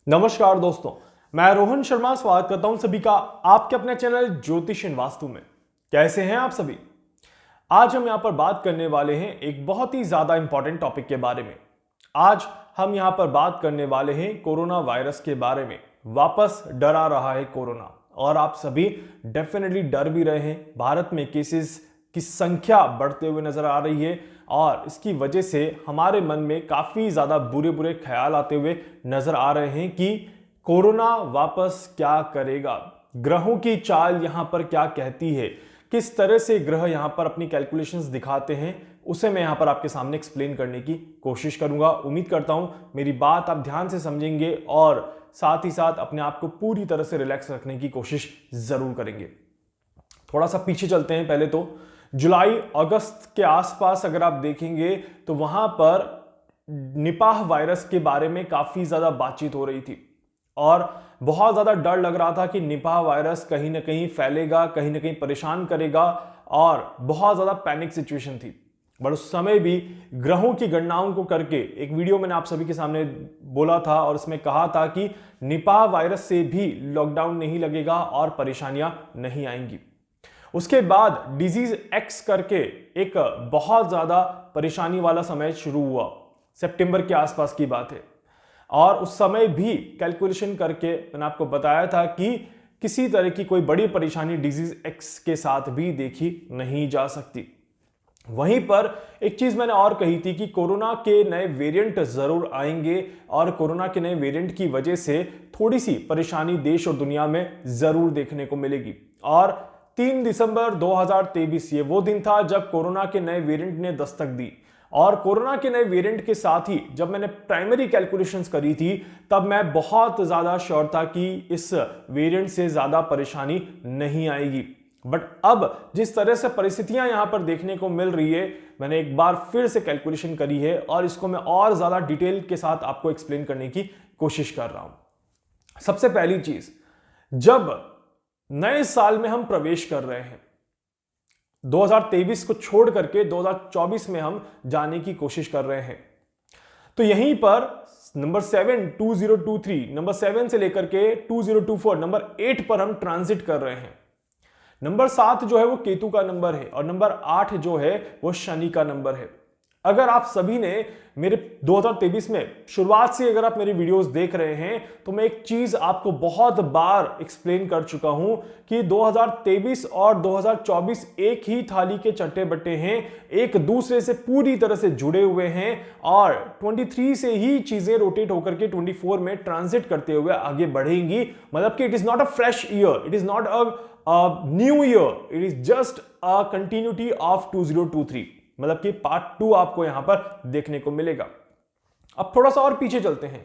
नमस्कार दोस्तों, मैं रोहन शर्मा स्वागत करता हूं सभी का आपके अपने चैनल ज्योतिष एंड वास्तु में। कैसे हैं आप सभी? आज हम यहां पर बात करने वाले हैं एक बहुत ही ज्यादा इंपॉर्टेंट टॉपिक के बारे में। आज हम यहां पर बात करने वाले हैं कोरोना वायरस के बारे में। वापस डरा रहा है कोरोना और आप सभी डेफिनेटली डर भी रहे हैं। भारत में केसेस की संख्या बढ़ते हुए नजर आ रही है और इसकी वजह से हमारे मन में काफी ज्यादा बुरे बुरे ख्याल आते हुए नजर आ रहे हैं कि कोरोना वापस क्या करेगा, ग्रहों की चाल यहां पर क्या कहती है, किस तरह से ग्रह यहां पर अपनी कैलकुलेशंस दिखाते हैं, उसे मैं यहां पर आपके सामने एक्सप्लेन करने की कोशिश करूंगा। उम्मीद करता हूं मेरी बात आप ध्यान से समझेंगे और साथ ही साथ अपने आप को पूरी तरह से रिलैक्स रखने की कोशिश जरूर करेंगे। थोड़ा सा पीछे चलते हैं। पहले तो जुलाई अगस्त के आसपास अगर आप देखेंगे तो वहां पर निपाह वायरस के बारे में काफी ज्यादा बातचीत हो रही थी और बहुत ज्यादा डर लग रहा था कि निपाह वायरस कहीं ना कहीं फैलेगा, कहीं ना कहीं परेशान करेगा और बहुत ज्यादा पैनिक सिचुएशन थी। बट उस समय भी ग्रहों की गणनाओं को करके एक वीडियो मैंने आप सभी के सामने बोला था और इसमें कहा था कि निपाह वायरस से भी लॉकडाउन नहीं लगेगा और परेशानियां नहीं आएंगी। उसके बाद डिजीज एक्स करके एक बहुत ज्यादा परेशानी वाला समय शुरू हुआ। सितंबर के आसपास की बात है और उस समय भी कैलकुलेशन करके मैंने आपको बताया था कि किसी तरह की कोई बड़ी परेशानी डिजीज एक्स के साथ भी देखी नहीं जा सकती। वहीं पर एक चीज मैंने और कही थी कि कोरोना के नए वेरिएंट जरूर आएंगे और कोरोना के नए वेरिएंट की वजह से थोड़ी सी परेशानी देश और दुनिया में जरूर देखने को मिलेगी। और 3 दिसंबर 2023 ये वो दिन था जब कोरोना के नए वेरिएंट ने दस्तक दी और कोरोना के नए वेरिएंट के साथ ही जब मैंने प्राइमरी कैलकुलेशंस करी थी तब मैं बहुत ज्यादा श्योर था कि इस वेरिएंट से ज्यादा परेशानी नहीं आएगी। बट अब जिस तरह से परिस्थितियां यहां पर देखने को मिल रही है, मैंने एक बार फिर से कैलकुलेशन करी है और इसको मैं और ज्यादा डिटेल के साथ आपको एक्सप्लेन करने की कोशिश कर रहा हूं। सबसे पहली चीज, जब नए साल में हम प्रवेश कर रहे हैं, 2023 को छोड़ करके 2024 में हम जाने की कोशिश कर रहे हैं, तो यहीं पर नंबर 7 2023 नंबर 7 से लेकर के 2024 नंबर 8 पर हम ट्रांजिट कर रहे हैं। नंबर 7 जो है वो केतु का नंबर है और नंबर 8 जो है वो शनि का नंबर है। अगर आप सभी ने मेरे 2023 में शुरुआत से अगर आप मेरी वीडियोस देख रहे हैं तो मैं एक चीज आपको बहुत बार एक्सप्लेन कर चुका हूं कि 2023 और 2024 एक ही थाली के चट्टे बट्टे हैं, एक दूसरे से पूरी तरह से जुड़े हुए हैं और 23 से ही चीजें रोटेट होकर के 24 में ट्रांजिट करते हुए आगे बढ़ेंगी। मतलब कि it is not a fresh year, it is not a new year, it is just a continuity of 2023। मतलब कि पार्ट 2 आपको यहां पर देखने को मिलेगा। अब थोड़ा सा और पीछे चलते हैं,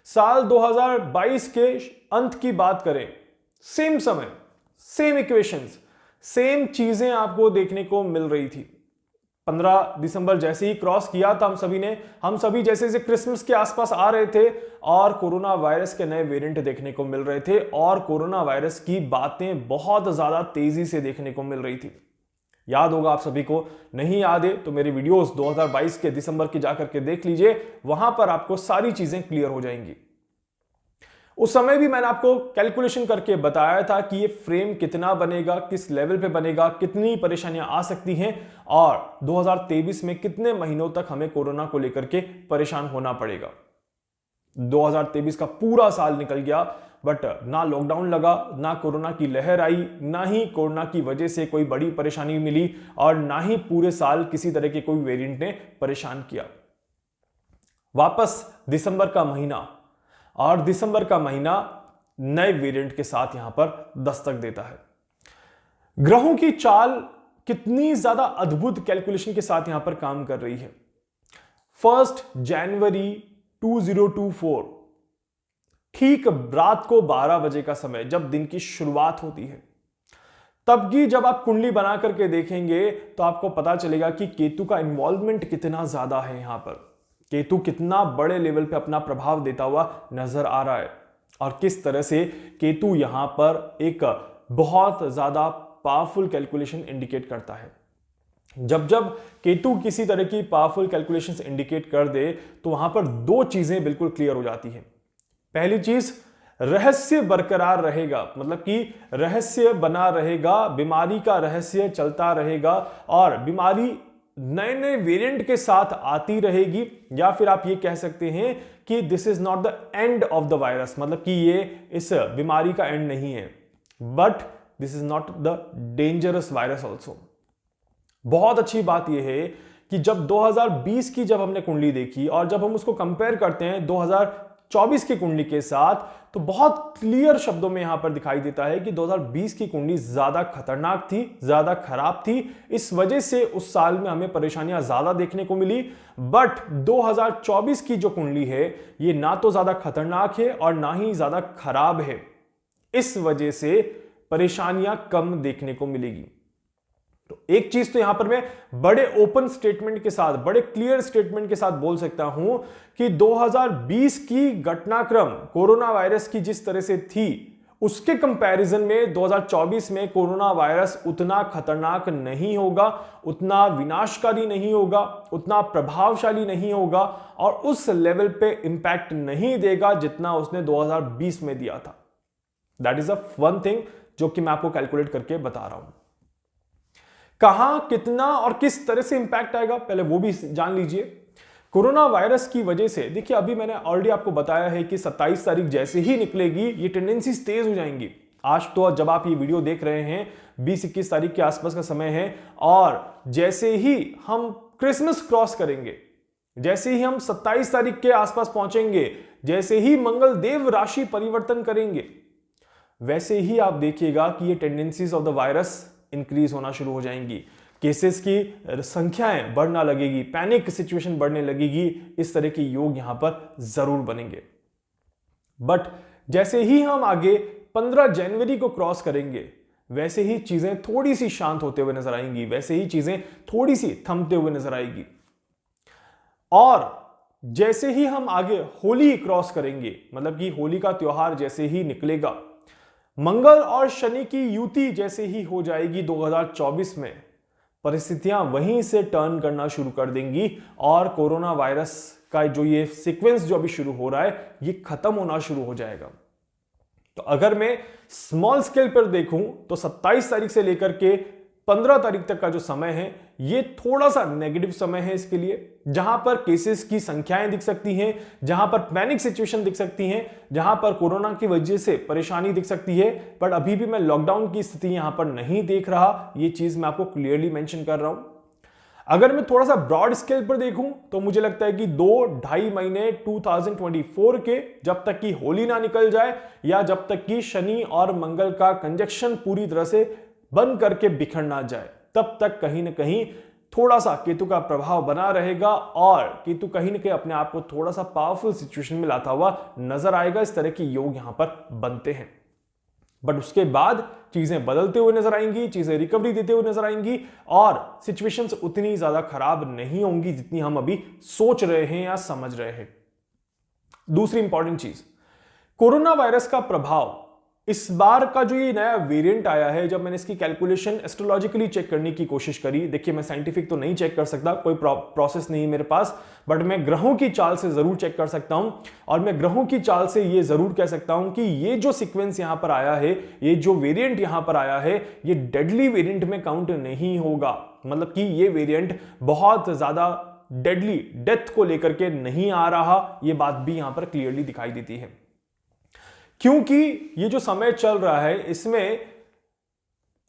साल 2022 के अंत की बात करें, सेम समय, सेम इक्वेशंस, सेम चीजें आपको देखने को मिल रही थी। 15 दिसंबर जैसे ही क्रॉस किया था हम सभी जैसे जैसे क्रिसमस के आसपास आ रहे थे और कोरोना वायरस के नए वेरिएंट देखने को मिल रहे थे और कोरोना वायरस की बातें बहुत ज्यादा तेजी से देखने को मिल रही थी। याद होगा आप सभी को, नहीं याद है तो मेरी वीडियोस 2022 के दिसंबर की जाकर के देख लीजिए, वहां पर आपको सारी चीजें क्लियर हो जाएंगी। उस समय भी मैंने आपको कैलकुलेशन करके बताया था कि ये फ्रेम कितना बनेगा, किस लेवल पे बनेगा, कितनी परेशानियां आ सकती हैं और 2023 में कितने महीनों तक हमें कोरोना को लेकर के परेशान होना पड़ेगा। 2023 का पूरा साल निकल गया बट ना लॉकडाउन लगा, ना कोरोना की लहर आई, ना ही कोरोना की वजह से कोई बड़ी परेशानी मिली और ना ही पूरे साल किसी तरह के कोई वेरिएंट ने परेशान किया। वापस दिसंबर का महीना और दिसंबर का महीना नए वेरिएंट के साथ यहां पर दस्तक देता है। ग्रहों की चाल कितनी ज्यादा अद्भुत कैलकुलेशन के साथ यहां पर काम कर रही है। 1 जनवरी 2024 ठीक रात को 12 बजे का समय, जब दिन की शुरुआत होती है, तब की जब आप कुंडली बना करके देखेंगे तो आपको पता चलेगा कि केतु का इन्वॉल्वमेंट कितना ज्यादा है। यहां पर केतु कितना बड़े लेवल पे अपना प्रभाव देता हुआ नजर आ रहा है और किस तरह से केतु यहां पर एक बहुत ज्यादा पावरफुल कैलकुलेशन इंडिकेट करता है। जब जब केतु किसी तरह की पावरफुल कैलकुलेशंस इंडिकेट कर दे तो वहां पर दो चीजें बिल्कुल क्लियर हो जाती हैं। पहली चीज, रहस्य बरकरार रहेगा, मतलब कि रहस्य बना रहेगा, बीमारी का रहस्य चलता रहेगा और बीमारी नए नए वेरिएंट के साथ आती रहेगी। या फिर आप ये कह सकते हैं कि this is not the end of the virus, मतलब कि ये इस बीमारी का एंड नहीं है, but this is not the dangerous virus also. बहुत अच्छी बात यह है कि जब 2020 की जब हमने कुंडली देखी और जब हम उसको कंपेयर करते हैं 2024 की कुंडली के साथ, तो बहुत क्लियर शब्दों में यहां पर दिखाई देता है कि 2020 की कुंडली ज्यादा खतरनाक थी, ज्यादा खराब थी। इस वजह से उस साल में हमें परेशानियां ज्यादा देखने को मिली। बट 2024 की जो कुंडली है ये ना तो ज्यादा खतरनाक है और ना ही ज्यादा खराब है। इस वजह से परेशानियां कम देखने को मिलेगी। तो एक चीज तो यहां पर मैं बड़े ओपन स्टेटमेंट के साथ, बड़े क्लियर स्टेटमेंट के साथ बोल सकता हूं कि 2020 की घटनाक्रम कोरोना वायरस की जिस तरह से थी, उसके कंपैरिजन में 2024 में कोरोना वायरस उतना खतरनाक नहीं होगा, उतना विनाशकारी नहीं होगा, उतना प्रभावशाली नहीं होगा और उस लेवल पे इंपैक्ट नहीं देगा जितना उसने 2020 में दिया था। That is a one thing जो कि मैं आपको कैलकुलेट करके बता रहा हूं। कहां, कितना और किस तरह से इंपैक्ट आएगा पहले वो भी जान लीजिए। कोरोना वायरस की वजह से देखिए, अभी मैंने ऑलरेडी आपको बताया है कि 27 तारीख जैसे ही निकलेगी ये टेंडेंसीज तेज हो जाएंगी। आज तो जब आप ये वीडियो देख रहे हैं 20-21 तारीख के आसपास का समय है, और जैसे ही हम क्रिसमस क्रॉस करेंगे, जैसे ही हम 27 तारीख के आसपास पहुंचेंगे, जैसे ही मंगल देव राशि परिवर्तन करेंगे, वैसे ही आप देखिएगा कि ये tendencies of the virus increase होना शुरू हो जाएंगी, केसेस की संख्याएं बढ़ना लगेगी, पैनिक सिचुएशन बढ़ने लगेगी। इस तरह के योग यहां पर जरूर बनेंगे। बट जैसे ही हम आगे 15 जनवरी को क्रॉस करेंगे, वैसे ही चीजें थोड़ी सी शांत होते हुए नजर आएंगी, वैसे ही चीजें थोड़ी सी थमते हुए नजर आएगी। और जैसे ही हम आगे होली क्रॉस करेंगे, मतलब कि होली का त्योहार जैसे ही निकलेगा, मंगल और शनि की युति जैसे ही हो जाएगी 2024 में, परिस्थितियां वहीं से टर्न करना शुरू कर देंगी और कोरोना वायरस का जो ये सीक्वेंस जो अभी शुरू हो रहा है ये खत्म होना शुरू हो जाएगा। तो अगर मैं स्मॉल स्केल पर देखूं तो 27 तारीख से लेकर के 15 तारीख तक का जो समय है ये थोड़ा सा नेगेटिव समय है इसके लिए, जहां पर केसेस की संख्याएं दिख सकती हैं, जहां पर पैनिक सिचुएशन दिख सकती हैं, जहां पर कोरोना की वजह से परेशानी दिख सकती है। बट अभी भी मैं लॉकडाउन की स्थिति यहां पर नहीं देख रहा, ये चीज मैं आपको क्लियरली मेंशन कर रहा हूं। अगर मैं थोड़ा सा ब्रॉड स्केल पर देखूं तो मुझे लगता है कि 2-2.5 महीने 2024 के, जब तक कि होली ना निकल जाए या जब तक कि शनि और मंगल का कंजक्शन पूरी तरह से बंद करके बिखर ना जाए, तब तक कहीं ना कहीं थोड़ा सा केतु का प्रभाव बना रहेगा और केतु कहीं ना कहीं अपने आप को थोड़ा सा पावरफुल सिचुएशन में लाता हुआ नजर आएगा। इस तरह के योग यहां पर बनते हैं। बट उसके बाद चीजें बदलते हुए नजर आएंगी, चीजें रिकवरी देते हुए नजर आएंगी और सिचुएशंस उतनी ज्यादा खराब नहीं होंगी जितनी हम अभी सोच रहे हैं या समझ रहे हैं। दूसरी इंपॉर्टेंट चीज, कोरोना वायरस का प्रभाव इस बार का जो ये नया वेरिएंट आया है, जब मैंने इसकी कैलकुलेशन एस्ट्रोलॉजिकली चेक करने की कोशिश करी, देखिए मैं साइंटिफिक तो नहीं चेक कर सकता, कोई प्रोसेस नहीं है मेरे पास, बट मैं ग्रहों की चाल से जरूर चेक कर सकता हूं और मैं ग्रहों की चाल से ये जरूर कह सकता हूं कि ये जो सीक्वेंस यहां पर आया है, ये जो वेरिएंट यहां पर आया है, ये डेडली वेरिएंट में काउंट नहीं होगा। मतलब कि ये वेरिएंट बहुत ज्यादा डेडली डेथ को लेकर के नहीं आ रहा, ये बात भी यहां पर क्लियरली दिखाई देती है। क्योंकि ये जो समय चल रहा है इसमें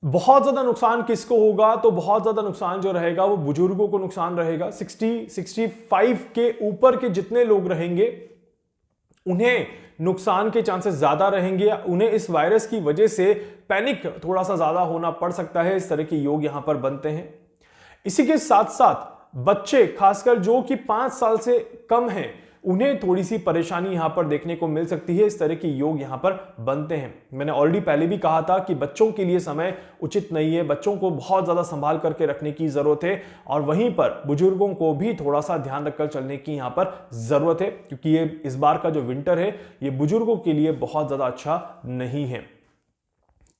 बहुत ज्यादा नुकसान किसको होगा, तो बहुत ज्यादा नुकसान जो रहेगा वो बुजुर्गों को नुकसान रहेगा। 60-65 के ऊपर के जितने लोग रहेंगे उन्हें नुकसान के चांसेस ज्यादा रहेंगे, उन्हें इस वायरस की वजह से पैनिक थोड़ा सा ज्यादा होना पड़ सकता है। इस तरह के योग यहां पर बनते हैं। इसी के साथ साथ बच्चे, खासकर जो कि 5 साल से कम हैं, उन्हें थोड़ी सी परेशानी यहां पर देखने को मिल सकती है। इस तरह के योग यहां पर बनते हैं। मैंने ऑलरेडी पहले भी कहा था कि बच्चों के लिए समय उचित नहीं है, बच्चों को बहुत ज्यादा संभाल करके रखने की जरूरत है और वहीं पर बुजुर्गों को भी थोड़ा सा ध्यान रखकर चलने की यहां पर जरूरत है, क्योंकि ये इस बार का जो विंटर है ये बुजुर्गों के लिए बहुत ज्यादा अच्छा नहीं है।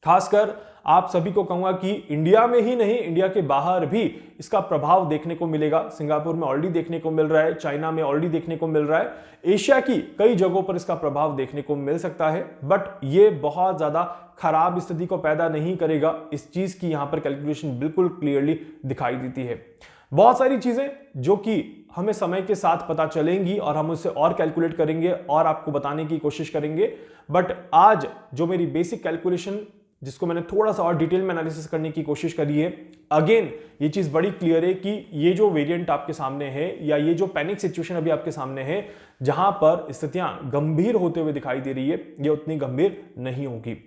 खासकर आप सभी को कहूंगा कि इंडिया में ही नहीं, इंडिया के बाहर भी इसका प्रभाव देखने को मिलेगा। सिंगापुर में ऑलरेडी देखने को मिल रहा है, चाइना में ऑलरेडी देखने को मिल रहा है, एशिया की कई जगहों पर इसका प्रभाव देखने को मिल सकता है। बट ये बहुत ज्यादा खराब स्थिति को पैदा नहीं करेगा, इस चीज की यहां पर कैलकुलेशन बिल्कुल क्लियरली दिखाई देती है। बहुत सारी चीजें जो कि हमें समय के साथ पता चलेंगी और हम उससे और कैलकुलेट करेंगे और आपको बताने की कोशिश करेंगे। बट आज जो मेरी बेसिक कैलकुलेशन, जिसको मैंने थोड़ा सा और डिटेल में एनालिसिस करने की कोशिश करी है, अगेन ये चीज बड़ी क्लियर है कि ये जो वेरिएंट आपके सामने है या ये जो पैनिक सिचुएशन अभी आपके सामने है, जहां पर स्थितियां गंभीर होते हुए दिखाई दे रही है, ये उतनी गंभीर नहीं होगी।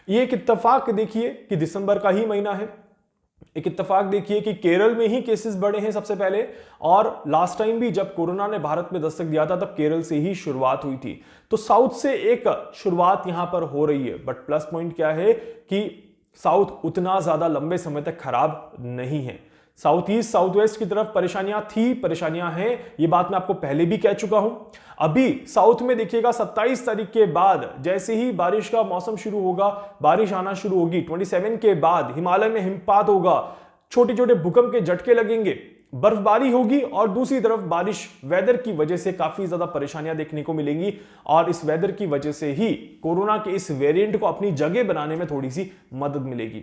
ये एक इत्तेफाक देखिए कि दिसंबर का ही महीना है। एक इत्तेफाक देखिए कि केरल में ही केसेस बढ़े हैं सबसे पहले, और लास्ट टाइम भी जब कोरोना ने भारत में दस्तक दिया था तब केरल से ही शुरुआत हुई थी। तो साउथ से एक शुरुआत यहां पर हो रही है। बट प्लस पॉइंट क्या है कि साउथ उतना ज्यादा लंबे समय तक खराब नहीं है। साउथ ईस्ट, साउथ वेस्ट की तरफ परेशानियां थी, परेशानियां हैं, ये बात मैं आपको पहले भी कह चुका हूं। अभी साउथ में देखिएगा 27 तारीख के बाद जैसे ही बारिश का मौसम शुरू होगा, बारिश आना शुरू होगी, 27 के बाद हिमालय में हिमपात होगा, छोटे छोटे भूकंप के झटके लगेंगे, बर्फबारी होगी, और दूसरी तरफ बारिश, वेदर की वजह से काफी ज्यादा परेशानियां देखने को मिलेंगी। और इस वेदर की वजह से ही कोरोना के इस वेरिएंट को अपनी जगह बनाने में थोड़ी सी मदद मिलेगी।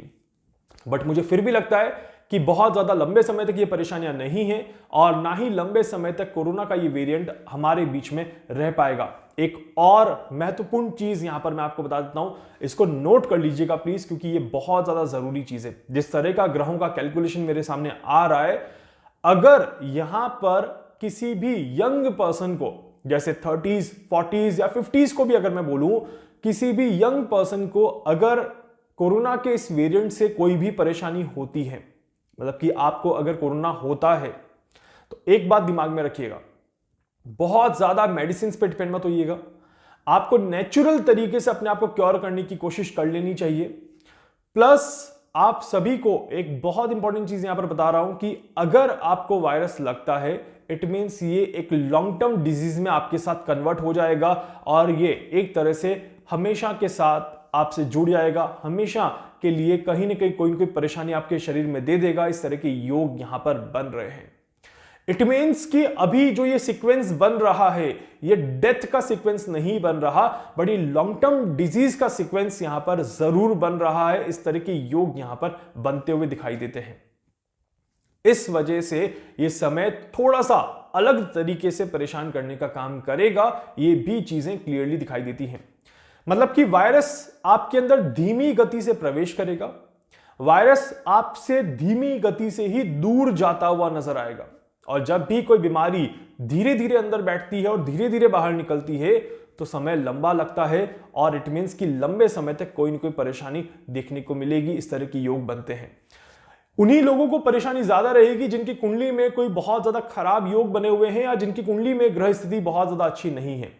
बट मुझे फिर भी लगता है कि बहुत ज्यादा लंबे समय तक ये परेशानियां नहीं है, और ना ही लंबे समय तक कोरोना का ये वेरिएंट हमारे बीच में रह पाएगा। एक और महत्वपूर्ण चीज यहां पर मैं आपको बता देता हूं, इसको नोट कर लीजिएगा प्लीज, क्योंकि ये बहुत ज्यादा जरूरी चीज है। जिस तरह का ग्रहों का कैलकुलेशन मेरे सामने आ रहा है, अगर यहां पर किसी भी यंग पर्सन को, जैसे 30s, 40s या 50s को भी अगर मैं बोलूं, किसी भी यंग पर्सन को अगर कोरोना के इस वेरिएंट से कोई भी परेशानी होती है, मतलब कि आपको अगर कोरोना होता है, तो एक बात दिमाग में रखिएगा, बहुत ज्यादा मेडिसिन पे डिपेंड मत होइएगा। आपको नेचुरल तरीके से अपने आप को क्योर करने की कोशिश कर लेनी चाहिए। प्लस आप सभी को एक बहुत इंपॉर्टेंट चीज यहां पर बता रहा हूं कि अगर आपको वायरस लगता है, इट मीन्स ये एक लॉन्ग टर्म डिजीज में आपके साथ कन्वर्ट हो जाएगा, और ये एक तरह से हमेशा के साथ आपसे जुड़ जाएगा, हमेशा के लिए कहीं ना कहीं कोई ना कोई परेशानी आपके शरीर में दे देगा। इस तरह के योग यहां पर बन रहे हैं। इट मीन्स कि अभी जो ये सीक्वेंस बन रहा है, ये डेथ का सीक्वेंस नहीं बन रहा, बड़ी लॉन्ग टर्म डिजीज का सीक्वेंस यहां पर जरूर बन रहा है। इस तरह के योग यहां पर बनते हुए दिखाई देते हैं। इस वजह से ये समय थोड़ा सा अलग तरीके से परेशान करने का काम करेगा, ये भी चीजें क्लियरली दिखाई देती हैं। मतलब कि वायरस आपके अंदर धीमी गति से प्रवेश करेगा, वायरस आपसे धीमी गति से ही दूर जाता हुआ नजर आएगा, और जब भी कोई बीमारी धीरे धीरे अंदर बैठती है और धीरे धीरे बाहर निकलती है, तो समय लंबा लगता है, और इट मीन्स कि लंबे समय तक कोई ना कोई परेशानी देखने को मिलेगी। इस तरह के योग बनते हैं। उन्हीं लोगों को परेशानी ज्यादा रहेगी जिनकी कुंडली में कोई बहुत ज्यादा खराब योग बने हुए हैं, या जिनकी कुंडली में ग्रह स्थिति बहुत ज्यादा अच्छी नहीं है।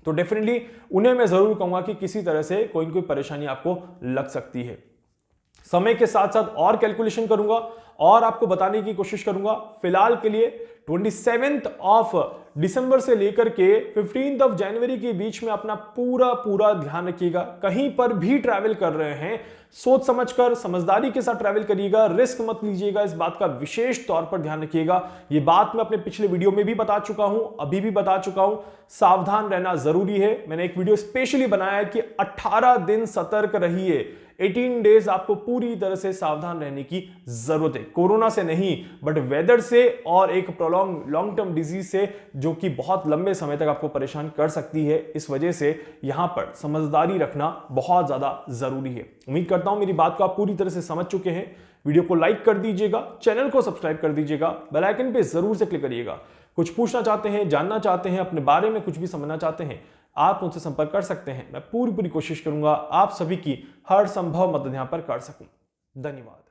तो डेफिनेटली उन्हें मैं जरूर कहूंगा कि किसी तरह से कोई ना कोई परेशानी आपको लग सकती है। समय के साथ साथ और कैलकुलेशन करूंगा और आपको बताने की कोशिश करूंगा। फिलहाल के लिए 27 ऑफ दिसंबर से लेकर के 15 ऑफ जनवरी के बीच में अपना पूरा ध्यान रखिएगा। कहीं पर भी ट्रैवल कर रहे हैं, सोच समझकर, समझदारी के साथ ट्रैवल करिएगा, रिस्क मत लीजिएगा। इस बात का विशेष तौर पर ध्यान रखिएगा। ये बात मैं अपने पिछले वीडियो में भी बता चुका हूं, अभी भी बता चुका हूं, सावधान रहना जरूरी है। मैंने एक वीडियो स्पेशली बनाया है कि 18 दिन सतर्क रहिए, 18 डेज आपको पूरी तरह से सावधान रहने की जरूरत है। कोरोना से नहीं, बट वेदर से और एक प्रोलॉन्ग लॉन्ग टर्म डिजीज से, जो कि बहुत लंबे समय तक आपको परेशान कर सकती है। इस वजह से यहां पर समझदारी रखना बहुत ज्यादा जरूरी है। उम्मीद करता हूं मेरी बात को आप पूरी तरह से समझ चुके हैं। वीडियो को लाइक कर दीजिएगा, चैनल को सब्सक्राइब कर दीजिएगा, बेल आइकन पे जरूर से क्लिक करिएगा। कुछ पूछना चाहते हैं, जानना चाहते हैं, अपने बारे में कुछ भी समझना चाहते हैं, आप मुझसे संपर्क कर सकते हैं। मैं पूरी कोशिश करूंगा आप सभी की हर संभव मदद यहां पर कर सकूं। धन्यवाद।